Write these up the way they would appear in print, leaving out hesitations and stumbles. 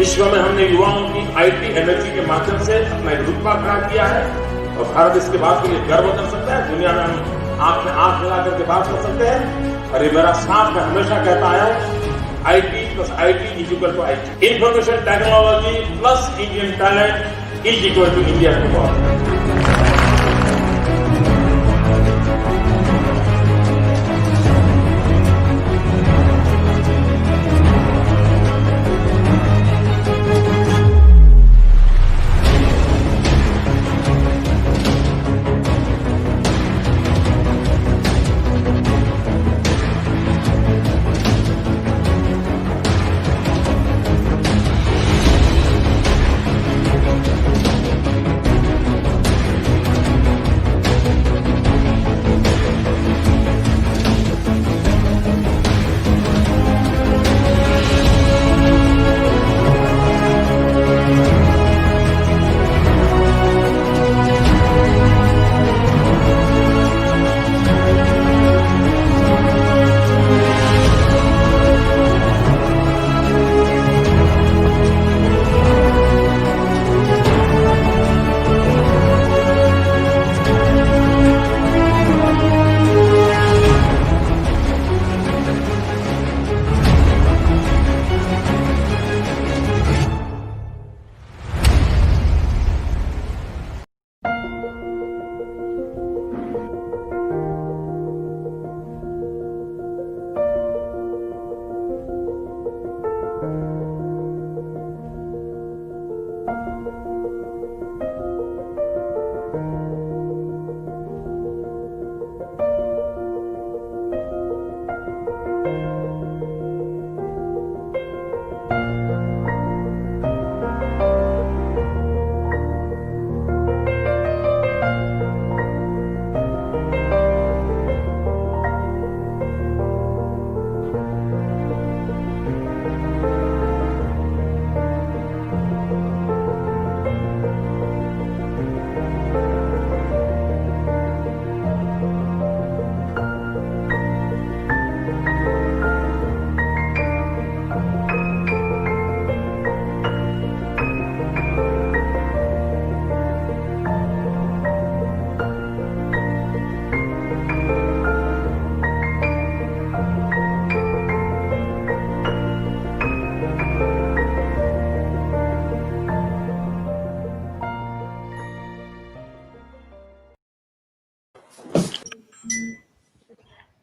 विश्व में हमने युवाओं की आईटी एनर्जी के माध्यम से अपना एक रुतबा खड़ा किया है और भारत इसके बाद के लिए गर्व कर सकता है। दुनिया में हम आंख में आंख मिला करके बात कर सकते हैं। और ये मेरा साथ मैं हमेशा कहता आया हूं, IT plus IT is equal to IT. Information technology plus Indian talent is equal to India tomorrow.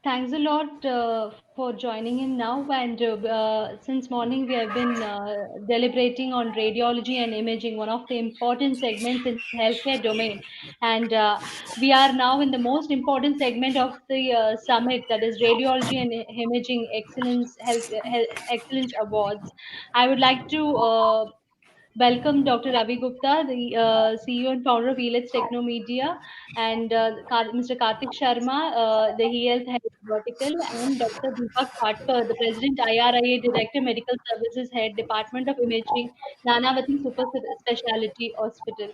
Thanks a lot for joining in now. And since morning, we have been deliberating on radiology and imaging, one of the important segments in healthcare domain. And we are now in the most important segment of the summit, that is Radiology and Imaging Excellence Awards. I would like to welcome Dr. Ravi Gupta, the CEO and founder of ELETS Technomedia, and Mr. Karthik Sharma, the eHealth Head Vertical, and Dr. Deepak Patkar, the President IRIA Director Medical Services Head Department of Imaging, Nanavati Super Speciality Hospital,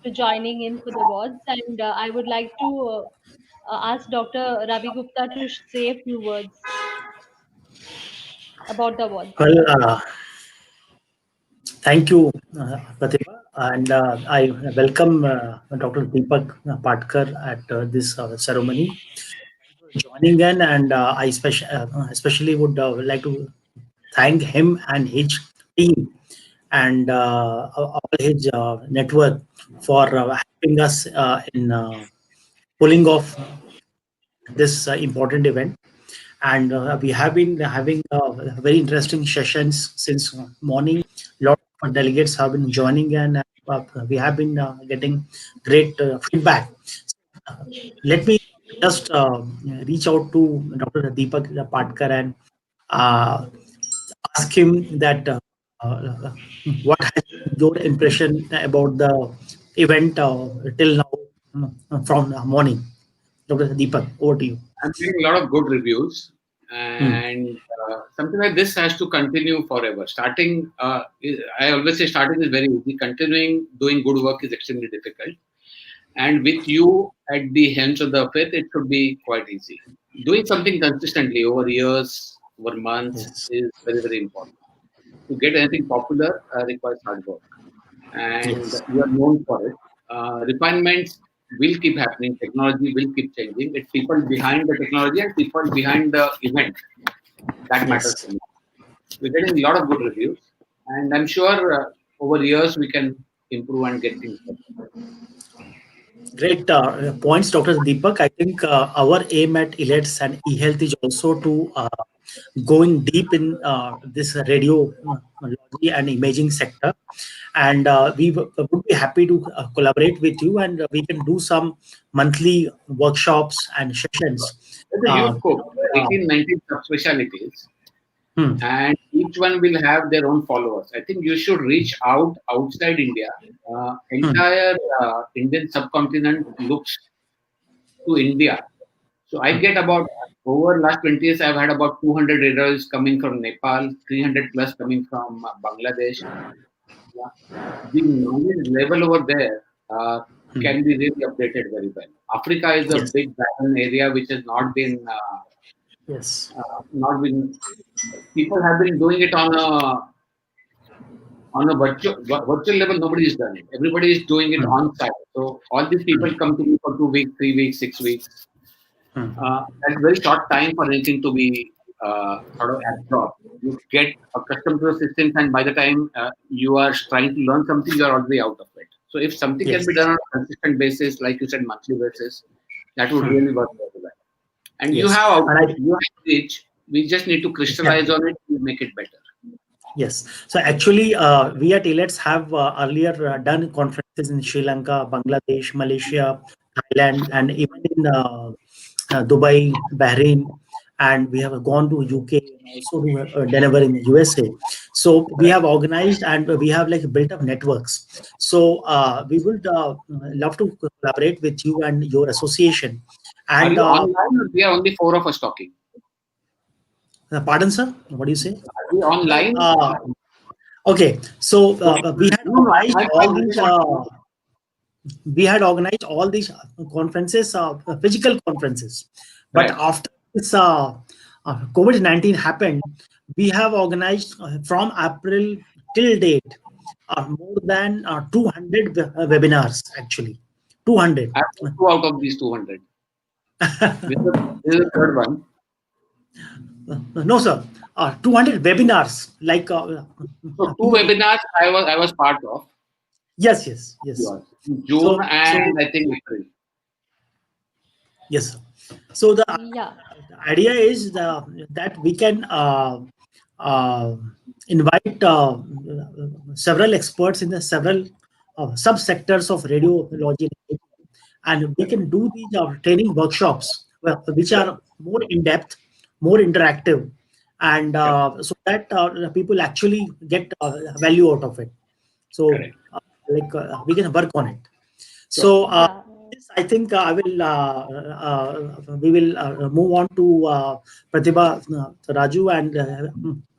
to joining in for the awards. And I would like to ask Dr. Ravi Gupta to say a few words about the awards. Well, thank you, Pratibha, and I welcome Dr. Deepak Patkar at this ceremony joining in, and I especially would like to thank him and his team and all his network for helping us in pulling off this important event. And we have been having very interesting sessions since morning. A lot of delegates have been joining, and we have been getting great feedback. Let me just reach out to Dr. Deepak Patkar and uh, ask him that what has been your impression about the event till now from the morning. Dr. Deepak, over to you. I'm getting a lot of good reviews, and something like this has to continue forever. Starting, I always say starting is very easy. Continuing doing good work is extremely difficult. And with you at the helms of the affair, it should be quite easy. Doing something consistently over years, over months is very, very important. to get anything popular requires hard work, and Yes. you are known for it. Refinements will keep happening. Technology will keep changing. It's people behind the technology and people behind the event that matters Yes. to me. We're getting a lot of good reviews, and I'm sure over years we can improve and get things better. Great points, Dr. Deepak. I think our aim at ELETS and eHealth is also to going deep in this radiology and imaging sector. And would be happy to collaborate with you, and we can do some monthly workshops and sessions. There's a huge scope, Uh, 18, 19 subspecialties, hmm, and each one will have their own followers. I think you should reach out outside India. hmm, Entire Indian subcontinent looks to India. So I hmm. get about over last 20 years, I've had about 200 radiologists coming from Nepal, 300 plus coming from Bangladesh. Yeah. The knowledge level over there can be really updated very well. Africa is a Yes. big barren area which has Yes. not been. People have been doing it on a virtual level. Nobody is done it. Everybody is doing it Hmm, on site. So all these hmm, people come to me for 2 weeks, 3 weeks, 6 weeks. hmm. That's very short time for anything to be sort of absorbed. You get accustomed to the systems, and by the time you are trying to learn something, you are already out of it. So, if something can Yes. be done on a consistent basis, like you said, monthly basis, that would Hmm. really work very well. And you Yes. have And output, you have reach. We just need to crystallize exactly. on it to make it better. Yes. So actually, we at ELETS have earlier done conferences in Sri Lanka, Bangladesh, Malaysia, Thailand, and even in Dubai, Bahrain, and we have gone to UK and also to Denver in the USA. So we have organized and we have like built up networks. So we would love to collaborate with you and your association. Are And you online? Or we are only four of us talking. pardon, sir, what do you say? Are we online? Uh, okay, so we had No, no. organized I all really these. want to. Conferences, physical conferences. But Right. after this COVID-19 happened, we have organized from April till date more than 200 webinars, actually. 200. I have two out of these 200. This is the third one. No, sir. 200 webinars. Like, So two webinars I was part of. yes, yes, yes. Yours. In June So, and I think April. yes, sir. So the Yeah. idea is that we can uh, invite several experts in the several subsectors of radiology, and we can do these training workshops which Sure. are more in depth, more interactive, and Sure. so that people actually get value out of it. So, Correct. we can work on it. Sure. So, Yeah. this, I think we will move on to Pratibha, Raju, and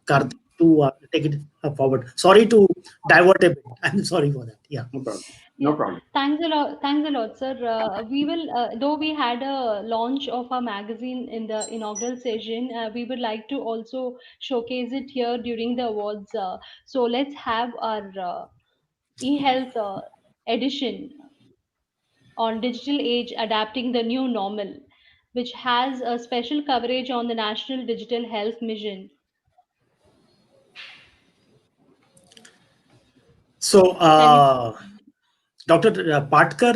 Karthik to take it forward. Sorry to divert a bit. I'm sorry for that. Yeah. No problem. No Yeah, problem. thanks a lot, sir. We will, though we had a launch of our magazine in the inaugural session, we would like to also showcase it here during the awards. So let's have our e-health edition on digital age adapting the new normal, which has a special coverage on the National Digital Health Mission. So, Can you? Dr. Patkar,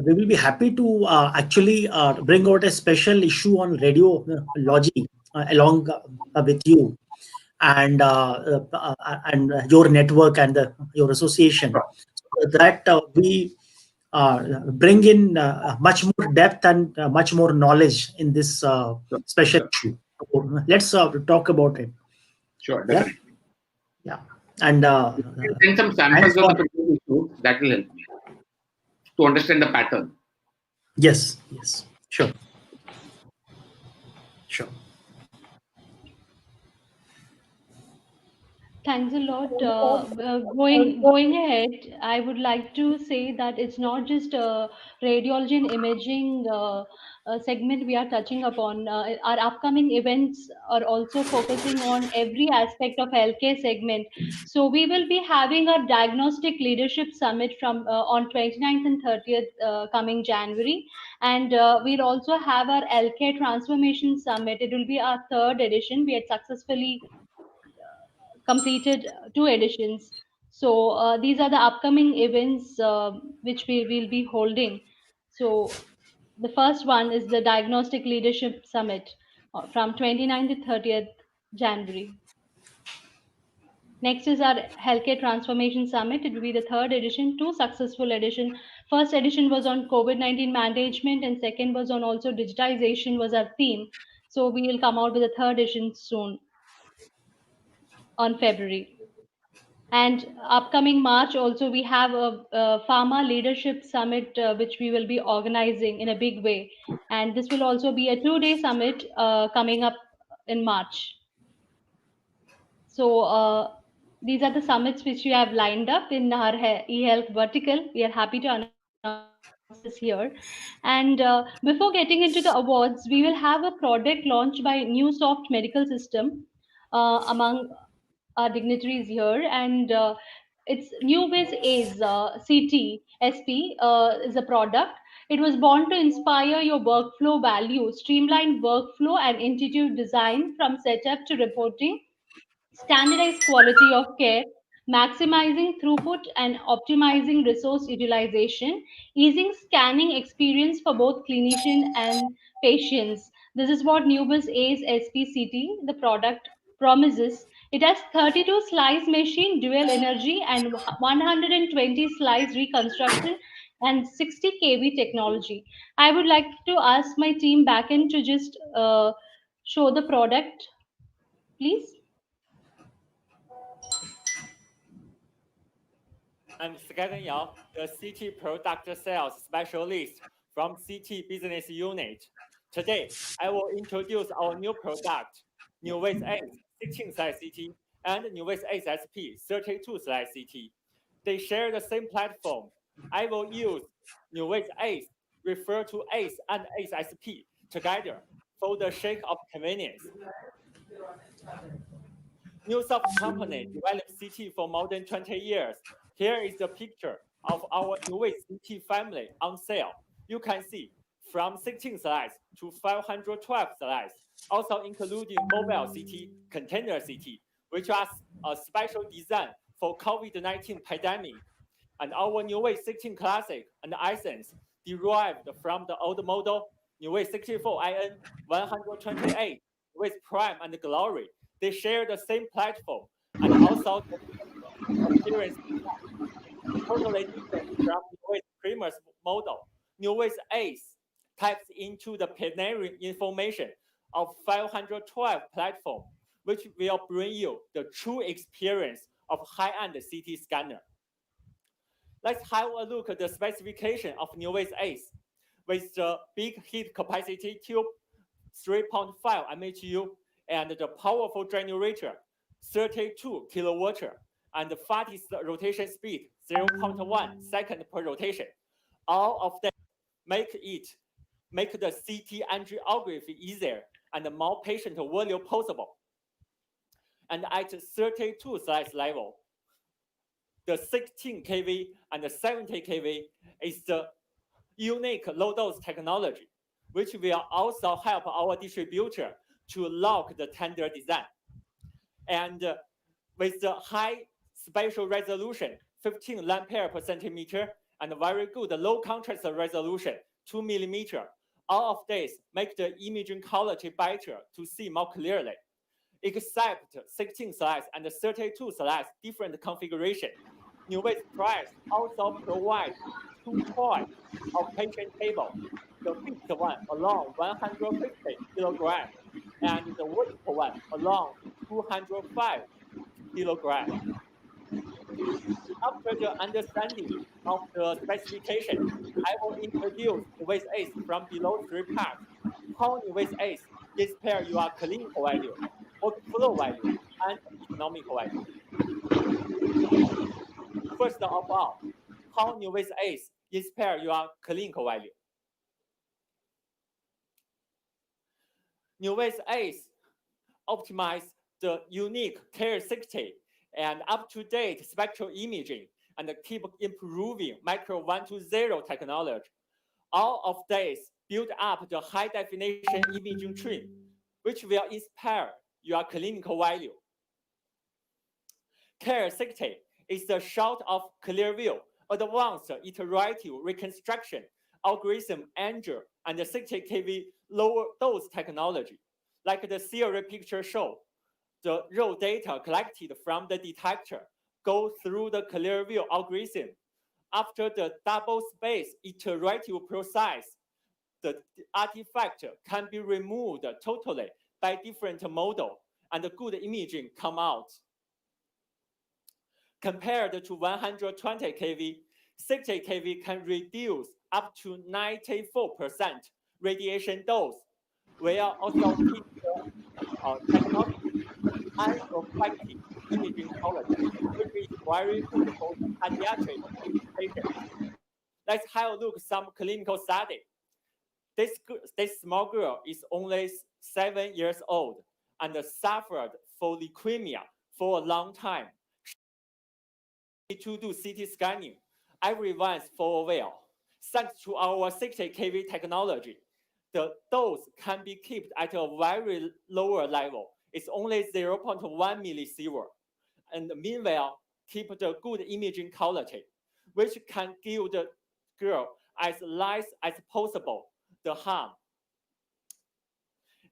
we will be happy to actually bring out a special issue on radiology along with you and your network and your association, Sure. so that we bring in much more depth and much more knowledge in this Sure. special Sure. issue. So let's talk about it. Sure. Yeah, Definitely. yeah, and If you can send some thanks samples of for the previous issues, that will help me to understand the pattern. yes, yes, sure, sure. Thanks a lot. Going ahead, I would like to say that it's not just radiology and imaging segment we are touching upon. Our upcoming events are also focusing on every aspect of healthcare segment. So we will be having a diagnostic leadership summit from on 29th and 30th coming January, and we'll also have our healthcare transformation summit. It will be our third edition. We had successfully completed two editions. So these are the upcoming events which we will be holding. So the first one is the Diagnostic Leadership Summit from 29th to 30th January. Next is our Healthcare Transformation Summit. It will be the third edition, two successful edition. First edition was on COVID-19 management, and second was on also digitization was our theme. So we will come out with a third edition soon on February. And upcoming March also we have a pharma leadership summit which we will be organizing in a big way. And this will also be a 2-day summit coming up in March. So these are the summits which we have lined up in our e-health vertical. We are happy to announce this here. And before getting into the awards, we will have a product launched by NewSoft Medical System among our dignitaries here, and it's NewBiz A's CT SP is a product. It was born to inspire your workflow value, streamlined workflow and intuitive design from setup to reporting, standardized quality of care, maximizing throughput and optimizing resource utilization, easing scanning experience for both clinician and patients. This is what Nubis Ace SPCT, the product, promises. It has 32 slice machine dual energy and 120 slice reconstruction and 60 kV technology. I would like to ask my team backend to just show the product, please. I'm Skyden Yao, the CT product sales specialist from CT business unit. Today, I will introduce our new product, NewWays Ace 16-slice CT and NewWays Ace SP 32-slice CT. They share the same platform. I will use NewWays Ace, refer to Ace and Ace SP together for the sake of convenience. NewSoft company developed CT for more than 20 years. Here is the picture of our NewWays CT family on sale. You can see from 16 slides to 512 slides, also including mobile CT, container CT, which are a special design for COVID-19 pandemic. And our NewWays 16 Classic and Essence derived from the old model NewWays 64IN 128 with Prime and Glory. They share the same platform and also the appearance totally different from NewWays previous model. NewWays Ace taps into the pioneering information of 512 platform, which will bring you the true experience of high-end CT scanner. Let's have a look at the specification of NewWays Ace. With the big heat capacity tube, 3.5 mHu, and the powerful generator, 32 kilowatt, and the fastest rotation speed, 0.1 second per rotation. All of them make the CT angiography easier and more patient value possible. And at 32 slice level, the 16 kV and the 70 kV is the unique low dose technology, which will also help our distributor to lock the tender design. And with the high spatial resolution, 15 ampere per centimeter, and very good low contrast resolution, 2 millimeter, all of this make the imaging quality better to see more clearly. Except 16 slides and 32 slides different configuration. NewWays Price also provides 2 choice of patient table. The fixed one along 150 kilograms and the vertical one along 205 kilograms. After the understanding of the specification, I will introduce NewWays Ace from below 3 parts. How NewWays Ace display your clinical value, workflow value, and economic value. First of all, how NuWays ACE inspire your clinical value. NuWays ACE optimize the unique care 60 and up-to-date spectral imaging and keep improving micro 120 technology. All of this build up the high-definition imaging trend, which will inspire your clinical value. Care 60 is the short of Clearview, advanced iterative reconstruction algorithm engine and 60 kV lower dose technology. Like the theory picture show, the raw data collected from the detector go through the Clearview algorithm. After the double space iterative process, the artifact can be removed totally by different model and good imaging come out. Compared to 120 kV, 60 kV can reduce up to 94% radiation dose, while also keep the diagnostic and reflective imaging quality, which is very good for pediatric patients. Let's have a look at some clinical study. This small girl is only 7 years old and suffered for leukemia for a long time. To do CT scanning, everyone's for well. Thanks to our 60 kV technology, the dose can be kept at a very lower level. It's only 0.1 millisievert. And meanwhile, keep the good imaging quality, which can give the girl as less as possible the harm.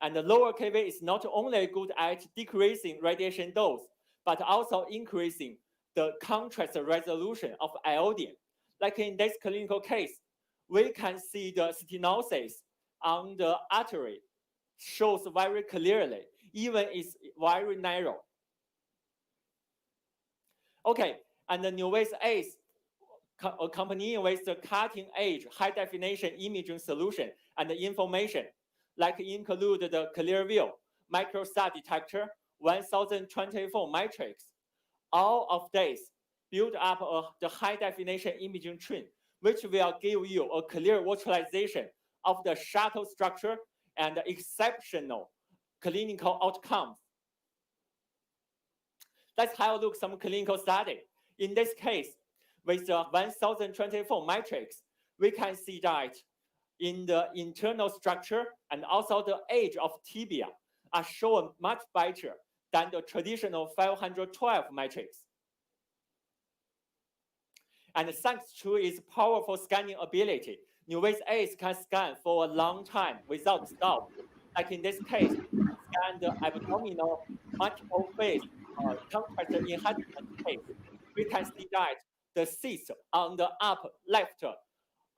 And the lower kV is not only good at decreasing radiation dose, but also increasing the contrast resolution of iodine. Like in this clinical case, we can see the stenosis on the artery shows very clearly, even it's very narrow. Okay, and the NuWays ACE accompanying with the cutting-edge high-definition imaging solution and the information, like include the Clearview microsat detector 1024 matrix. All of this build up the high-definition imaging trend, which will give you a clear visualization of the shuttle structure and exceptional clinical outcomes. Let's have a look at some clinical study. In this case, with the 1024 matrix, we can see that in the internal structure and also the age of tibia are shown much better than the traditional 512 matrix. And thanks to its powerful scanning ability, NuWays ACE can scan for a long time without stop. Like in this case, scan the abdominal multiple phase contrast enhancement case. We can see that the cyst on the upper left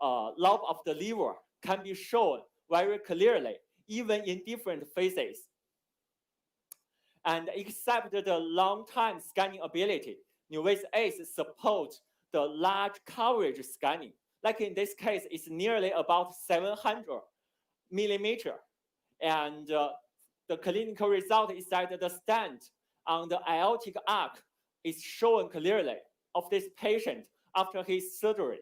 lobe of the liver can be shown very clearly, even in different phases. And except the long-time scanning ability, NuWays ACE supports the large coverage scanning. Like in this case, it's nearly about 700 millimeter. And the clinical result is that the stent on the aortic arc is shown clearly of this patient after his surgery.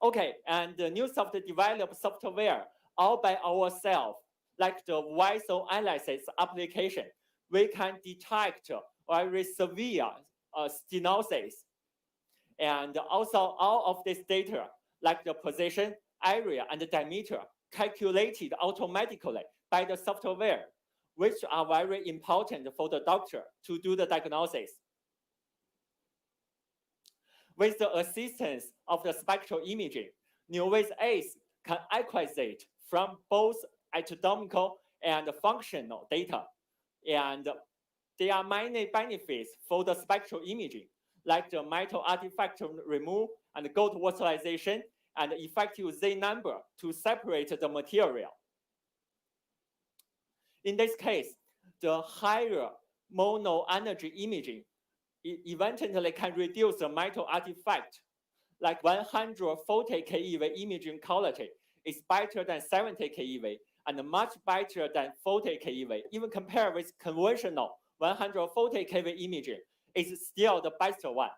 Okay, and the NuSoft developed software all by ourselves, like the visual analysis application. We can detect very severe stenosis. And also all of this data, like the position, area, and the diameter, calculated automatically by the software, which are very important for the doctor to do the diagnosis. With the assistance of the spectral imaging, NuWays ACE can acquisite from both anatomical and functional data. And there are many benefits for the spectral imaging, like the metal artifact removal and gold visualization and effective Z number to separate the material. In this case, the higher mono energy imaging eventually can reduce the metal artifact, like 140 keV imaging quality is better than 70 keV and much better than 40 keV. Even compared with conventional 140 keV imaging, is still the best one.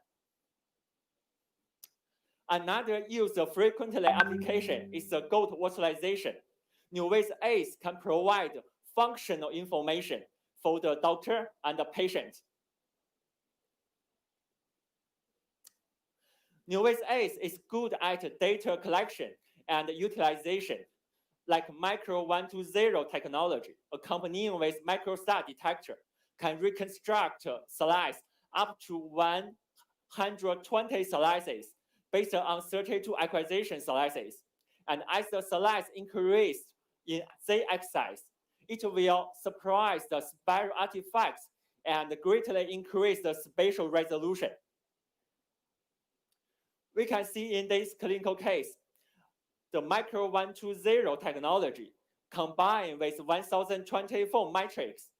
Another used frequently application is the goat virtualization. NuWays ACE can provide functional information for the doctor and the patient. NuWays ACE is good at data collection and utilization, like Micro 120 technology, accompanying with microstar detector, can reconstruct slides up to 120 slices based on 32 acquisition slices. And as the slides increase in z-axis, it will suppress the spiral artifacts and greatly increase the spatial resolution. We can see in this clinical case, the Micro 120 technology combined with 1024 matrix,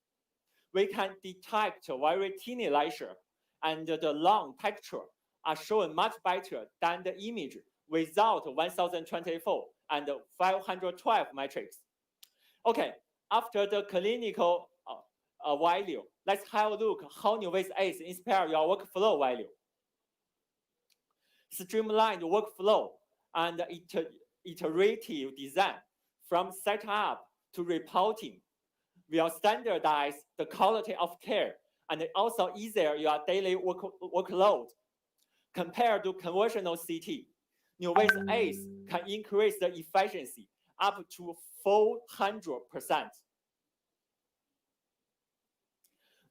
we can detect very tiny lesion, and the long texture are shown much better than the image without 1024 and 512 matrix. Okay, after the clinical value, let's have a look how NuWays ACE inspire your workflow value. Streamlined workflow and iterative design from setup to reporting will standardize the quality of care and also easier your daily workload. Compared to conventional CT, NuWays ACE can increase the efficiency up to 400%.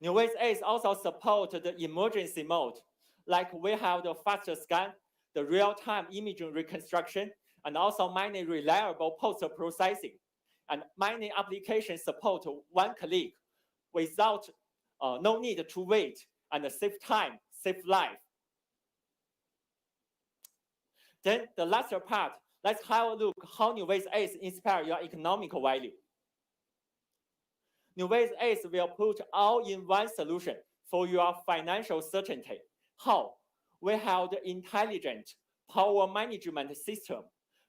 NuWays ACE also supports the emergency mode, like we have the faster scan, the real-time imaging reconstruction, and also many reliable post-processing. And many applications support one click without no need to wait, and save time, save life. Then the last part, let's have a look how NuWays ACE inspire your economical value. NuWays ACE will put all in one solution for your financial certainty. How? We have the intelligent power management system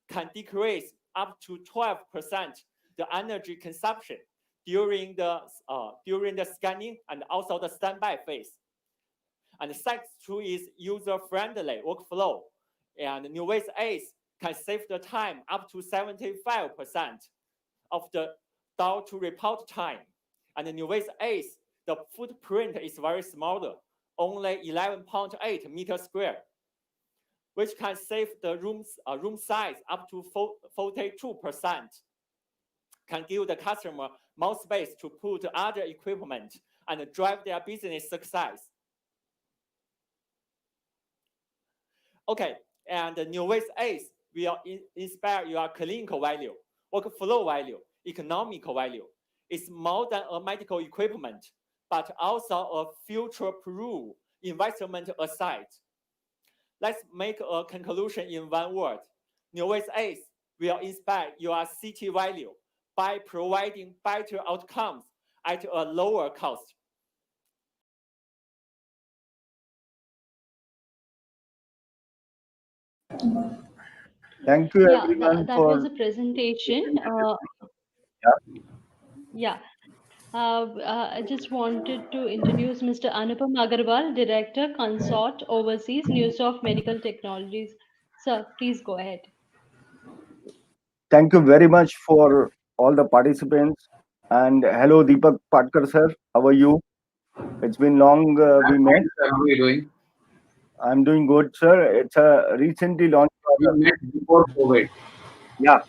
can decrease up to 12% the energy consumption during the scanning and also the standby phase. And thanks to its user-friendly workflow, and NuWays ACE can save the time up to 75% of the door to report time. And the NuWays ACE, the footprint is very smaller, only 11.8 meters square, which can save the room size up to 42%, can give the customer more space to put other equipment and drive their business success. Okay, and the NuWays ACE will inspire your clinical value, workflow value, economical value. It's more than a medical equipment, but also a future-proof investment asset. Let's make a conclusion in one word. NuWays ACE will inspire your CT value by providing better outcomes at a lower cost. Thank you, Yeah, everyone, that for was a presentation. Yeah. I just wanted to introduce Mr. Anupam Agarwal, Director, Consort, Overseas, Newsoft Medical Technologies. Sir, please go ahead. Thank you very much for all the participants. And hello, Deepak Patkar, sir. How are you? It's been long we met. How are you doing? I'm doing good, sir. It's a recently launched We product. met before COVID. Yeah.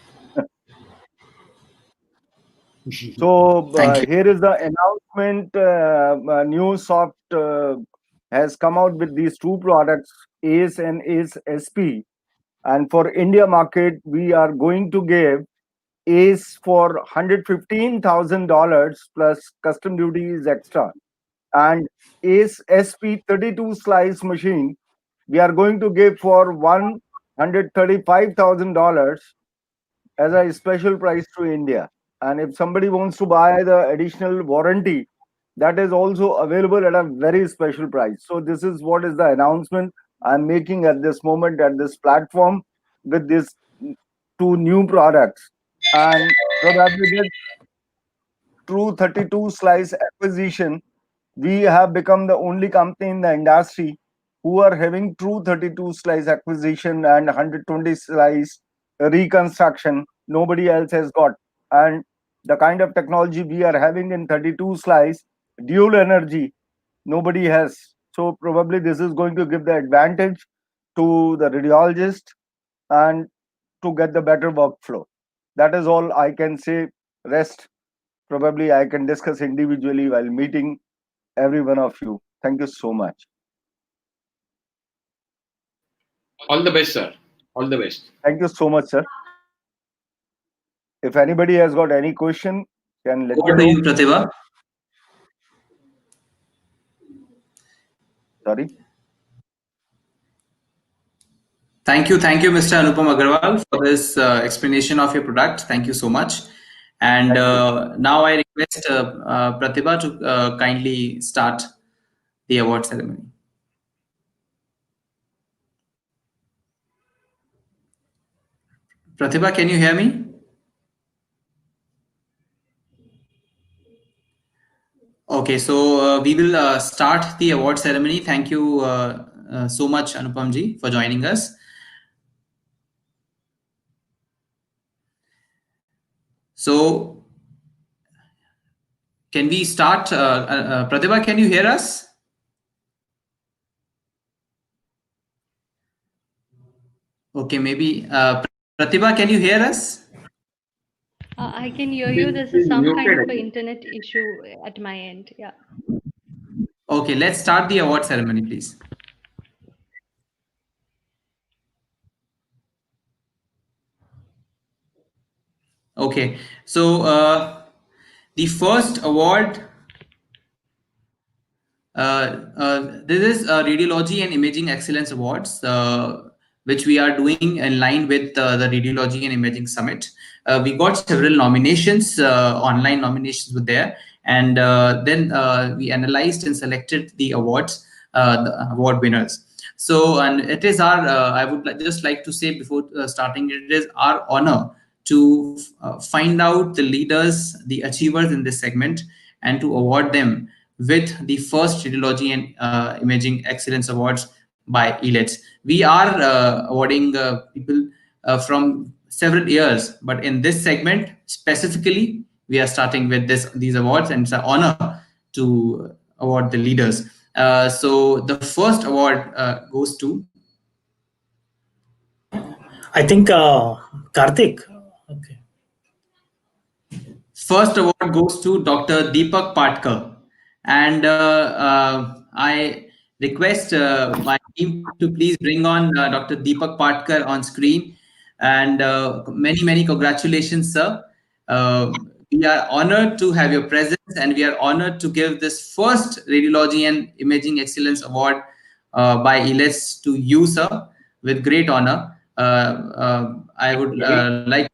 So here is the announcement. Newsoft has come out with these two products, ACE and ACE SP. And for India market, we are going to give ACE for $115,000 plus custom duty is extra. And ACE SP 32 slice machine, we are going to give for $135,000 as a special price to India. And if somebody wants to buy the additional warranty, that is also available at a very special price. So this is what is the announcement I'm making at this moment at this platform with these two new products. And probably the true 32 slice acquisition We have become the only company in the industry who are having true 32 slice acquisition and 120 slice reconstruction. Nobody else has got. And the kind of technology we are having in 32 slice dual energy, nobody has. So probably this is going to give the advantage to the radiologist and to get the better workflow. That is all I can say. Rest probably I can discuss individually while meeting every one of you. Thank you so much. All the best, sir. All the best. Thank you so much, sir. If anybody has got any question, can let me Over to know. you, Pratibha. Sorry. Thank you, Mr. Anupam Agarwal, for this explanation of your product. Thank you so much. And now I request Pratibha to kindly start the award ceremony. Pratibha, can you hear me? Okay, so we will start the award ceremony. Thank you so much, Anupamji, for joining us. So, can we start? Pratibha, can you hear us? Okay, maybe Pratibha, can you hear us? I can hear you. This is some kind of an internet issue at my end. Yeah. Okay, let's start the award ceremony, please. Okay, so the first award, this is Radiology and Imaging Excellence Awards, which we are doing in line with the Radiology and Imaging Summit. We got several nominations, online nominations were there, and then we analyzed and selected the awards, the award winners. So, and it is our, I would just like to say before starting, it is our honor to find out the leaders, the achievers in this segment, and to award them with the first Radiology and Imaging Excellence Awards by ELETS. We are awarding people from several years, but in this segment specifically, we are starting with these awards, and it's an honor to award the leaders. So the first award goes to, I think Karthik. Okay. First award goes to Dr. Deepak Patkar, and I request my team to please bring on Dr. Deepak Patkar on screen. And many congratulations, sir. We are honored to have your presence, and we are honored to give this first Radiology and Imaging Excellence Award by ELETS to you, sir, with great honor. I would like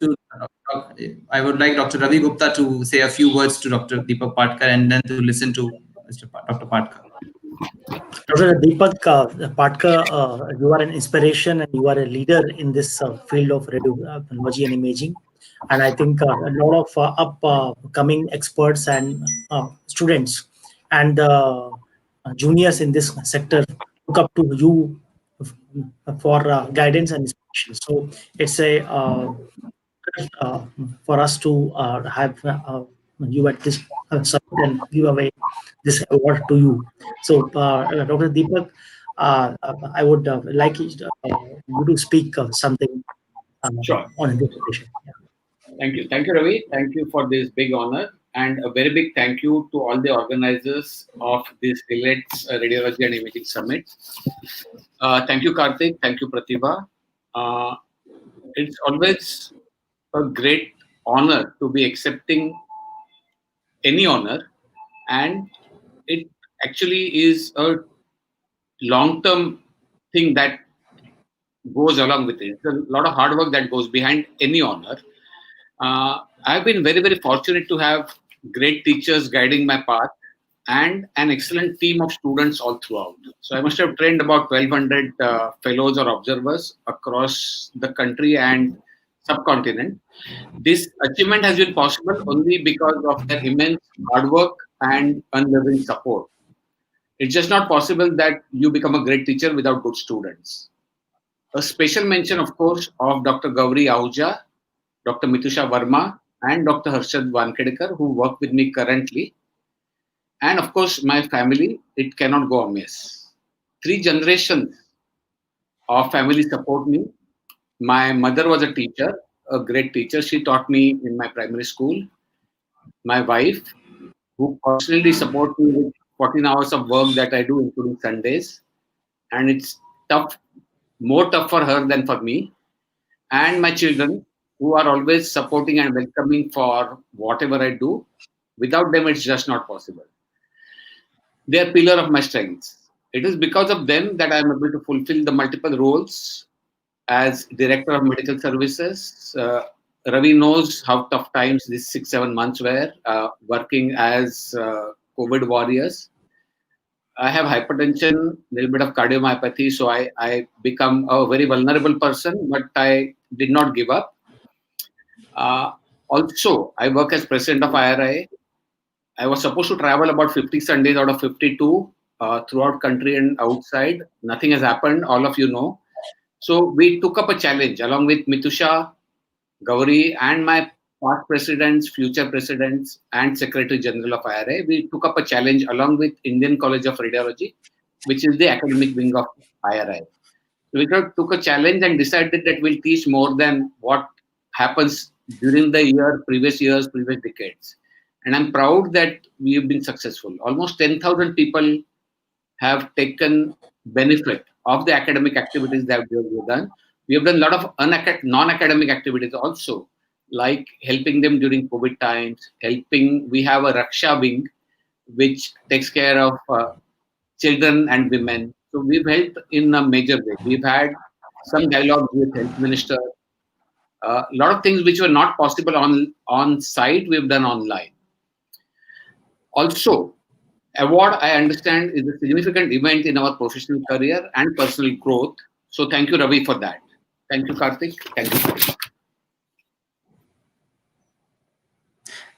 Dr. Ravi Gupta to say a few words to Dr. Deepak Patkar, and then to listen to Dr. Patkar. Dr. Deepak Patkar, you are an inspiration and you are a leader in this field of radiology and imaging. And I think a lot of upcoming experts and students and juniors in this sector look up to you for guidance and inspiration. So it's a for us to have you at this summit and give away this award to you. So, Dr. Deepak, I would like you to speak something Sure. on this occasion. Yeah. Thank you, Ravi. Thank you for this big honor, and a very big thank you to all the organizers of this ELETS Radiology and Imaging Summit. Thank you, Karthik. Thank you, Pratibha. It's always a great honor to be accepting any honor, and it actually is a long-term thing that goes along with it. It's a lot of hard work that goes behind any honor. I've been very fortunate to have great teachers guiding my path and an excellent team of students all throughout. So I must have trained about 1,200 fellows or observers across the country and subcontinent. This achievement has been possible only because of their immense hard work and unwavering support. It's just not possible that you become a great teacher without good students. A special mention, of course, of Dr. Gauri Ahuja, Dr. Mitusha Verma, and Dr. Harshad Wankhedekar, who work with me currently. And of course, my family, it cannot go amiss. 3 generations of family support me. My mother was a teacher, a great teacher. She taught me in my primary school. My wife, who constantly supports me with 14 hours of work that I do, including Sundays. And it's tough, more tough for her than for me. And my children, who are always supporting and welcoming for whatever I do. Without them, it's just not possible. They are pillar of my strengths. It is because of them that I am able to fulfill the multiple roles as director of medical services. Ravi knows how tough times these 6-7 months were working as COVID warriors. I have hypertension, little bit of cardiomyopathy, so I become a very vulnerable person, but I did not give up. Uh, Also, I work as president of IRI. I was supposed to travel about 50 Sundays out of 52 throughout country and outside. Nothing has happened, all of you know. So we took up a challenge along with Mitusha, Gauri, and my past presidents, future presidents, and Secretary General of IRA. We took up a challenge along with Indian College of Radiology, which is the academic wing of IRI. We took a challenge and decided that we'll teach more than what happens during the previous years, previous decades. And I'm proud that we've been successful. Almost 10,000 people have taken benefit of the academic activities that we have done. We have done a lot of non-academic activities also, like helping them during COVID times, we have a Raksha wing, which takes care of children and women. So we've helped in a major way. We've had some dialogue with health minister. A lot of things which were not possible on site, we've done online. Also, award, I understand, is a significant event in our professional career and personal growth. So thank you, Ravi, for that. Thank you, Karthik. Thank you.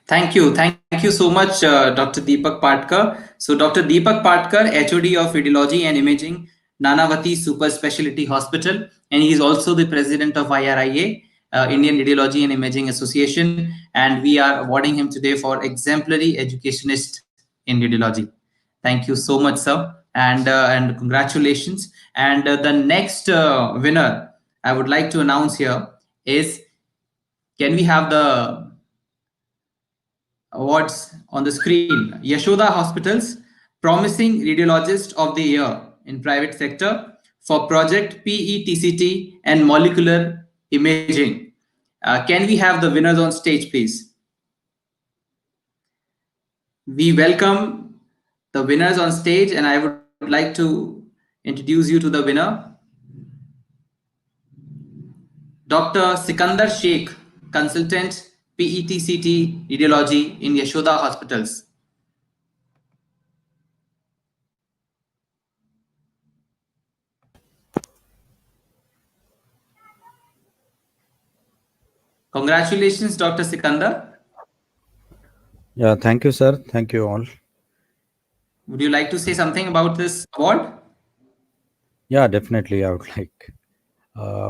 Thank you. Thank you so much, Dr. Deepak Patkar. So, Dr. Deepak Patkar, HOD of Radiology and Imaging, Nanavati Super Specialty Hospital, and he is also the president of IRIA, Indian Radiology and Imaging Association, and we are awarding him today for exemplary educationist in radiology. Thank you so much, sir, and congratulations. And the next winner I would like to announce here is, can we have the awards on the screen? Yashoda Hospitals Promising Radiologist of the Year in Private Sector for Project PETCT and Molecular Imaging. Can we have the winners on stage, please? We welcome the winners on stage, and I would like to introduce you to the winner. Dr. Sikandar Sheikh, Consultant, PETCT Radiology in Yashoda Hospitals. Congratulations, Dr. Sikandar. Yeah, thank you, sir. Thank you all. Would you like to say something about this award? Yeah, definitely. I would like.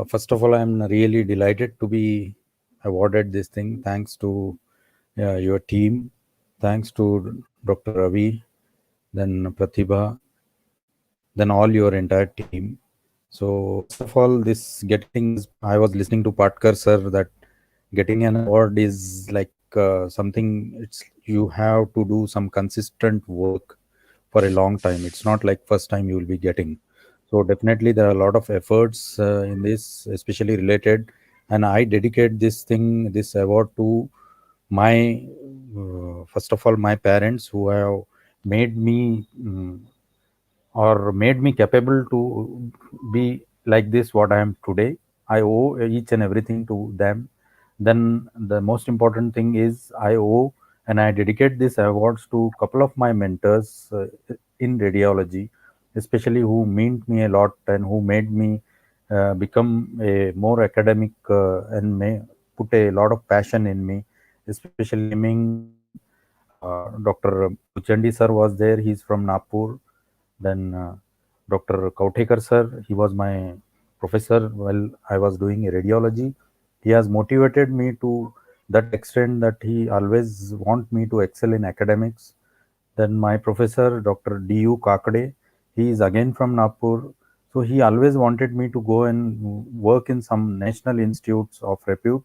First of all, I'm really delighted to be awarded this thing. Thanks to your team. Thanks to Dr. Ravi, then Pratibha, then all your entire team. So first of all, this getting, I was listening to Patkar sir that getting an award is like something. It's you have to do some consistent work for a long time. It's not like first time you will be getting. So definitely there are a lot of efforts in this, especially related, and I dedicate this award to my first of all my parents who have made me or made me capable to be like this what I am today. I owe each and everything to them. Then the most important thing is I owe and I dedicate these awards to a couple of my mentors in radiology, especially who meant me a lot and who made me become a more academic and may put a lot of passion in me, especially naming Dr. Puchandi sir was there. He's from Nagpur. Then Dr. Kautekar sir, he was my professor while I was doing radiology. He has motivated me to that extent that he always want me to excel in academics. Then my professor, Dr. D.U. Kakade, he is again from Nagpur. So he always wanted me to go and work in some national institutes of repute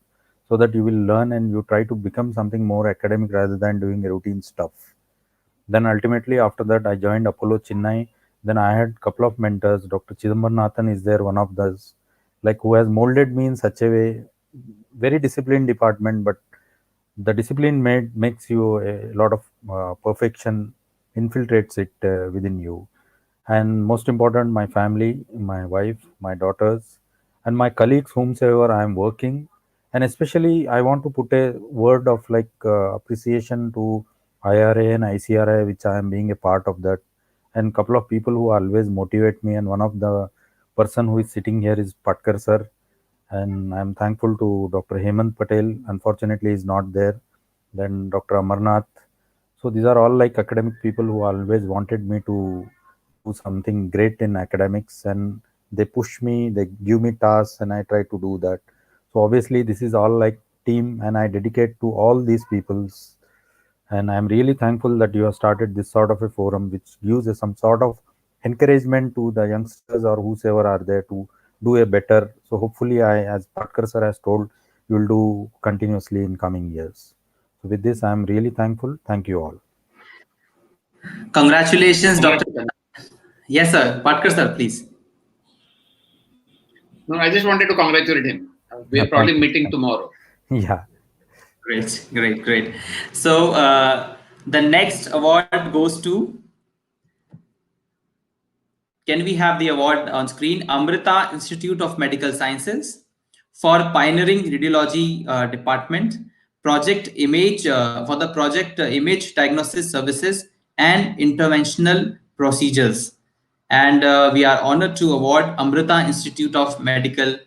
so that you will learn and you try to become something more academic rather than doing routine stuff. Then ultimately after that, I joined Apollo Chennai. Then I had a couple of mentors. Dr. Chidambaranathan is there, one of those, like who has molded me in such a way, very disciplined department, but the discipline makes you a lot of perfection infiltrates it within you. And most important, my family, my wife, my daughters, and my colleagues whomsoever I am working. And especially I want to put a word of like appreciation to IRA and ICRA, which I am being a part of that, and couple of people who always motivate me. And one of the person who is sitting here is Patkar sir, and I'm thankful to Dr. Hemant Patel. Unfortunately, is not there. Then Dr. Amarnath. So these are all like academic people who always wanted me to do something great in academics, and they push me, they give me tasks, and I try to do that. So obviously, this is all like team, and I dedicate to all these peoples. And I'm really thankful that you have started this sort of a forum, which gives some sort of encouragement to the youngsters or whosoever are there to do a better. So hopefully, as Patkar sir has told, you will do continuously in coming years. So with this, I'm really thankful. Thank you all. Congratulations, Dr. Congratulations. Yes, sir. Patkar, sir, please. No, I just wanted to congratulate him. We are probably meeting tomorrow. Yeah. Great, great, great. So the next award goes to, can we have the award on screen? Amrita Institute of Medical Sciences for pioneering radiology department, project image for the project image diagnosis services and interventional procedures. And we are honored to award Amrita Institute of Medical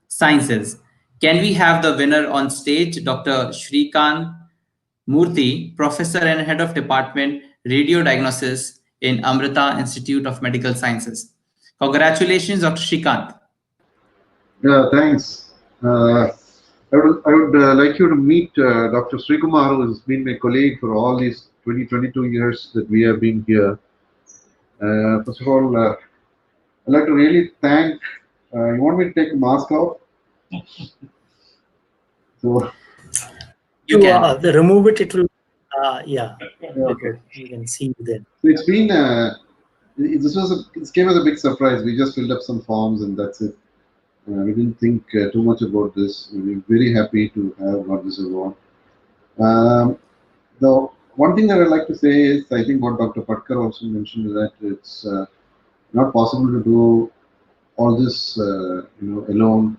Sciences. Can we have the winner on stage, Dr. Shrikant Murthy, Professor and Head of Department Radio Diagnosis in Amrita Institute of Medical Sciences. Congratulations, Dr. Shrikant. Yeah, thanks. I would like you to meet Dr. Srikumar, who has been my colleague for all these 22 years that we have been here. First of all, I'd like to really thank. You want me to take the mask off? So You can remove it. It will. Yeah. Okay. You can see then. So it's been. This came as a big surprise. We just filled up some forms and that's it. We didn't think too much about this. We're very happy to have got this award. The one thing that I'd like to say is, I think what Dr. Patkar also mentioned is that it's not possible to do all this, alone.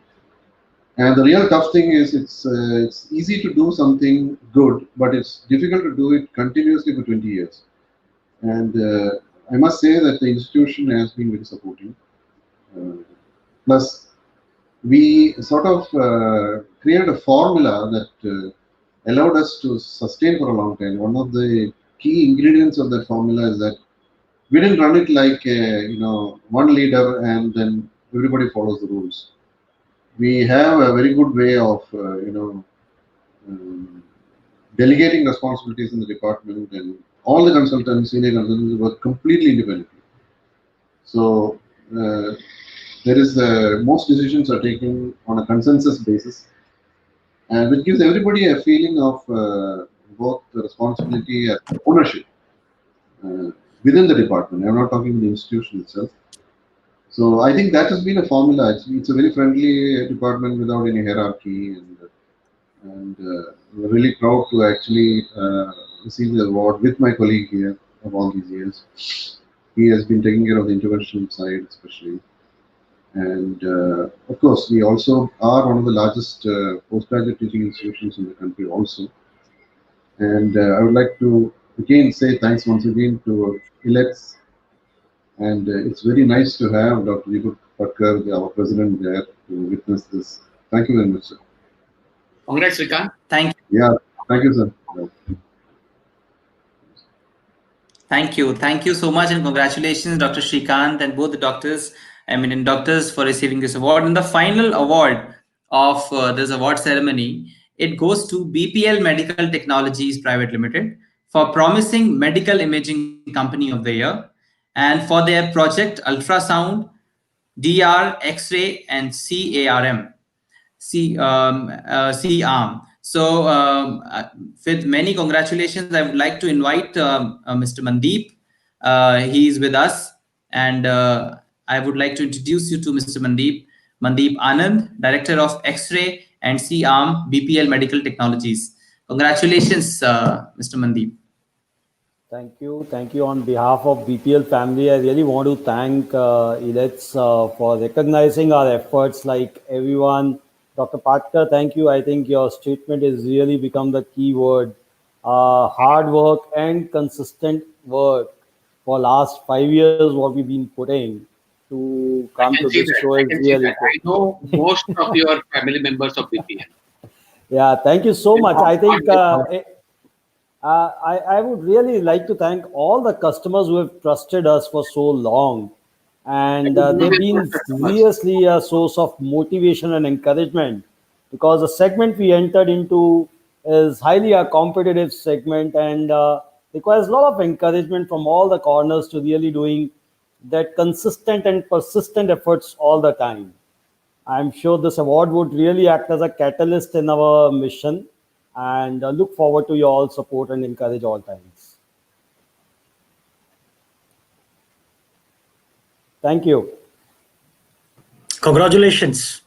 And the real tough thing is, it's easy to do something good, but it's difficult to do it continuously for 20 years. And I must say that the institution has been very supportive. Plus, we sort of created a formula that allowed us to sustain for a long time. One of the key ingredients of that formula is that we didn't run it like one leader and then everybody follows the rules. We have a very good way of delegating responsibilities in the department, and all the consultants, senior consultants, work completely independently. So there is most decisions are taken on a consensus basis, and it gives everybody a feeling of both the responsibility and ownership within the department. I'm not talking the institution itself. So I think that has been a formula. It's a very friendly department without any hierarchy, and we're really proud to actually receive the award with my colleague here of all these years. He has been taking care of the intervention side especially. And of course, we also are one of the largest postgraduate teaching institutions in the country also. And I would like to again say thanks once again to ILEX. And it's very nice to have Dr. Deepak Patkar, our president, there to witness this. Thank you very much, sir. Congrats, Shrikant. thank you. Yeah, thank you, sir. Thank you. Thank you so much, and congratulations, Dr. Shrikant, and both the doctors, eminent doctors, for receiving this award. And the final award of this award ceremony, it goes to BPL Medical Technologies Private Limited for promising medical imaging company of the year, and for their project ultrasound, DR, X-ray, and CARM. C-arm. So, with many congratulations, I would like to invite Mr. Mandeep. He is with us, and I would like to introduce you to Mr. Mandeep. Mandeep Anand, Director of X-ray and C-arm, BPL Medical Technologies. Congratulations, Mr. Mandeep. Thank you. Thank you on behalf of BPL family. I really want to thank ELETS for recognizing our efforts like everyone. Dr. Patkar, thank you. I think your statement has really become the key word. Hard work and consistent work for last 5 years, what we've been putting to I come can to see this that. show I is can see really that. I good. know most of your family members of BPL. Yeah, thank you so much. I think Always. I would really like to thank all the customers who have trusted us for so long. And they've been Customers. seriously a source of motivation and encouragement because the segment we entered into is highly a competitive segment and requires a lot of encouragement from all the corners to really doing that consistent and persistent efforts all the time. I'm sure this award would really act as a catalyst in our mission and look forward to your all support and encourage all times. Thank you. Congratulations,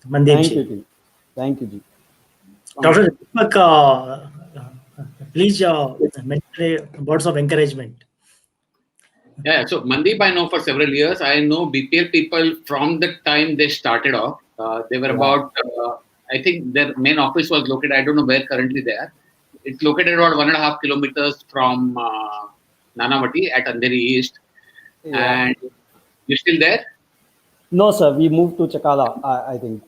Mandeep Thank ji. you, Ji. Thank you, Ji. Dr. Deepak, please mention words of encouragement. Yeah, so Mandeep, I know for several years. I know BPL people from the time they started off. They were about, I think their main office was located, I don't know where currently they are. It's located about 1.5 kilometers from Nanavati at Andheri East. Yeah. And you're still there? No, sir, we moved to Chakala, I think.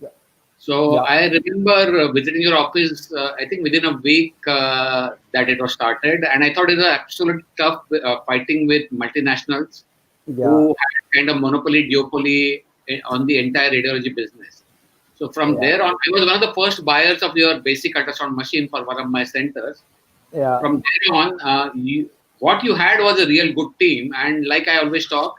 So Yeah. I remember visiting your office, I think within a week that it was started. And I thought it was absolute tough fighting with multinationals Yeah. who had kind of monopoly, duopoly on the entire radiology business. So from there on, I was one of the first buyers of your basic ultrasound machine for one of my centers. Yeah. From there on, what you had was a real good team. And like I always talk,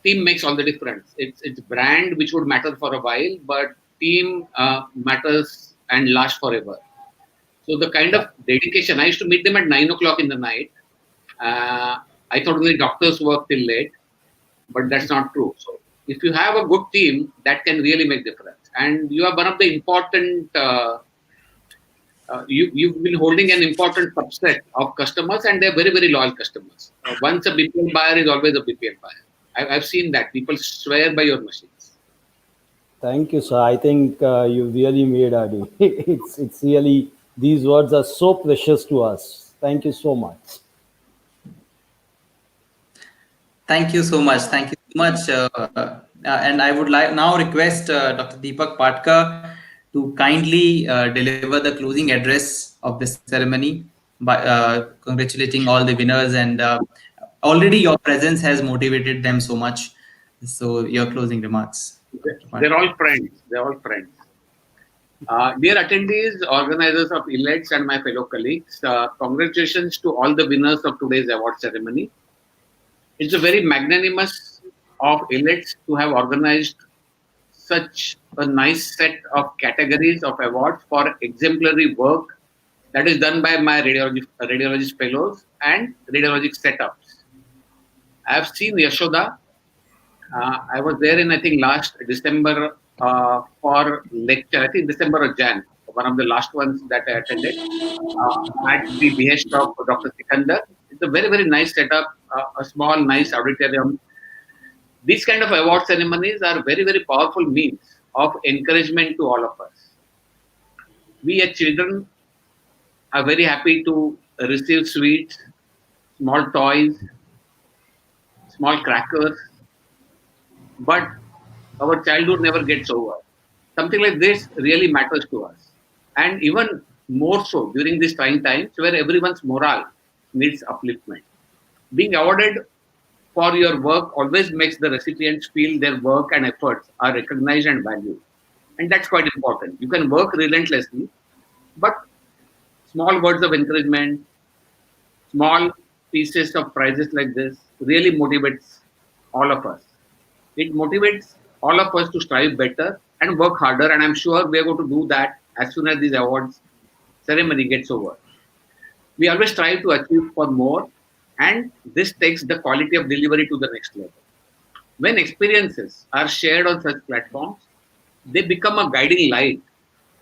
team makes all the difference. It's brand which would matter for a while, but team matters and lasts forever. So the kind of dedication, I used to meet them at 9 o'clock in the night. I thought only doctors work till late, but that's not true. So if you have a good team, that can really make difference. And you are one of the important. You've been holding an important subset of customers, and they're very very loyal customers. Once a BPL buyer is always a BPL buyer. I've seen that people swear by your machines. Thank you, sir. I think you really made our day. It's really, these words are so precious to us. Thank you so much. Thank you so much. Thank you so much. And I would like now request Dr. Deepak Patkar to kindly deliver the closing address of this ceremony by congratulating all the winners. And already your presence has motivated them so much. So your closing remarks. They're all friends. They're all friends. Dear attendees, organizers of ELETS and my fellow colleagues, congratulations to all the winners of today's award ceremony. It's a very magnanimous of ELETS to have organized such a nice set of categories of awards for exemplary work that is done by my radiologist fellows and radiologic setups. I have seen Yashoda. I was there in, I think, last December for lecture, I think December or Jan, one of the last ones that I attended at the behest of Dr. Sikandar. It's a very, very nice setup, a small, nice auditorium. These kind of award ceremonies are very, very powerful means of encouragement to all of us. We as children are very happy to receive sweets, small toys, small crackers, but our childhood never gets over. Something like this really matters to us. And even more so during these trying times where everyone's morale needs upliftment. Being awarded for your work always makes the recipients feel their work and efforts are recognized and valued. And that's quite important. You can work relentlessly, but small words of encouragement, small pieces of prizes like this really motivates all of us. It motivates all of us to strive better and work harder. And I'm sure we are going to do that as soon as these awards ceremony gets over. We always strive to achieve for more, and this takes the quality of delivery to the next level. When experiences are shared on such platforms, they become a guiding light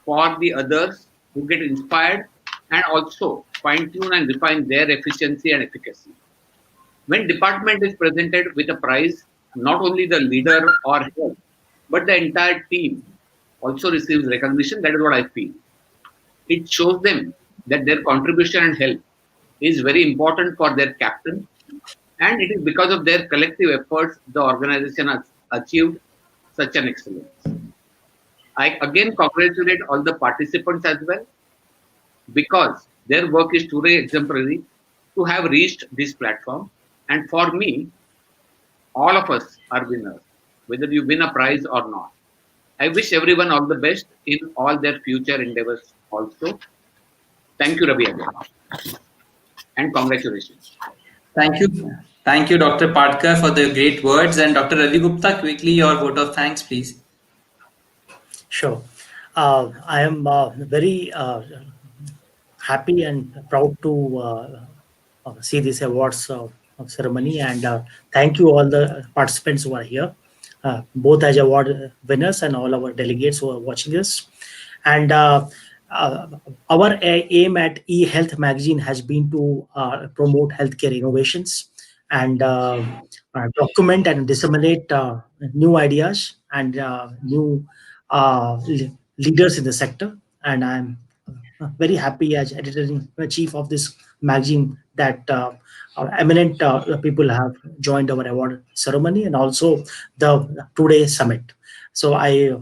for the others who get inspired and also fine tune and refine their efficiency and efficacy. When department is presented with a prize, not only the leader or head, but the entire team also receives recognition. That is what I feel. It shows them that their contribution and help is very important for their captain, and it is because of their collective efforts the organization has achieved such an excellence. I again congratulate all the participants as well, because their work is truly exemplary to have reached this platform. And for me, all of us are winners, whether you win a prize or not. I wish everyone all the best in all their future endeavors also. Thank you, Ravi, again. And congratulations. Thank you. Thank you, Dr. Patkar, for the great words. And Dr. Ravi Gupta, quickly your vote of thanks, please. Sure. I am very happy and proud to see this awards ceremony, and thank you all the participants who are here, both as award winners and all our delegates who are watching us. And uh, our aim at eHealth Magazine has been to promote healthcare innovations and document and disseminate new ideas and new leaders in the sector. And I'm very happy as editor-in-chief of this magazine that eminent people have joined our award ceremony and also the today summit. So I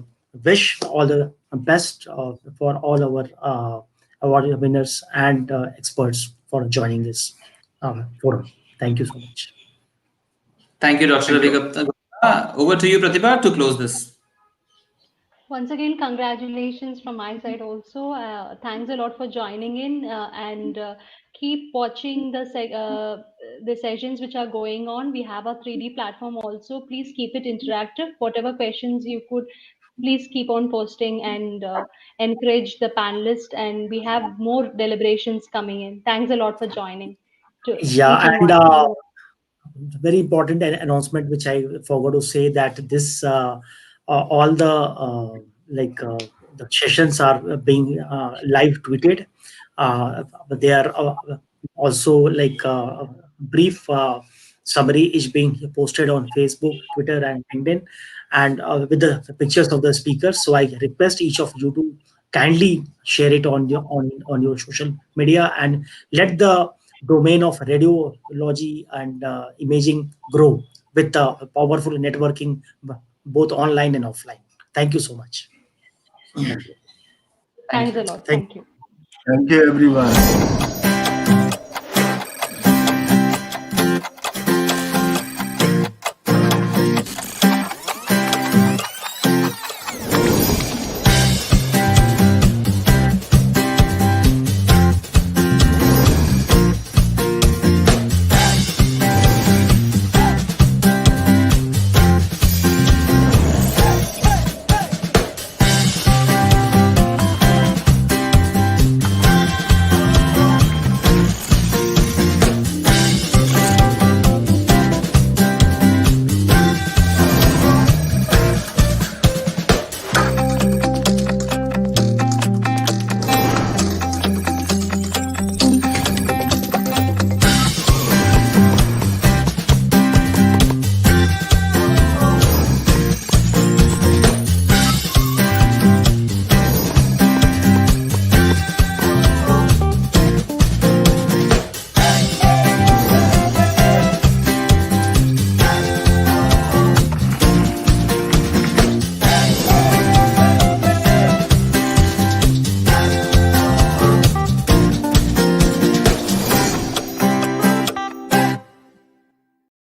wish all the best for all our award winners and experts for joining this forum. Thank you so much. Thank you, Dr. Ravi Gupta. Over to you, Pratibha, to close this. Once again, congratulations from my side also. Thanks a lot for joining in and keep watching the sessions which are going on. We have a 3D platform also. Please keep it interactive. Whatever questions you could, please keep on posting and encourage the panelists. And we have more deliberations coming in. Thanks a lot for joining to each and one of you. Very important announcement which I forgot to say, that this all the the sessions are being live tweeted, but they are also brief summary is being posted on Facebook, Twitter, and LinkedIn, and with the pictures of the speakers. So I request each of you to kindly share it on your social media and let the domain of radiology and imaging grow with powerful networking both online and offline. Thank you so much. Thanks a lot. Thank Thank you. Thank you, everyone.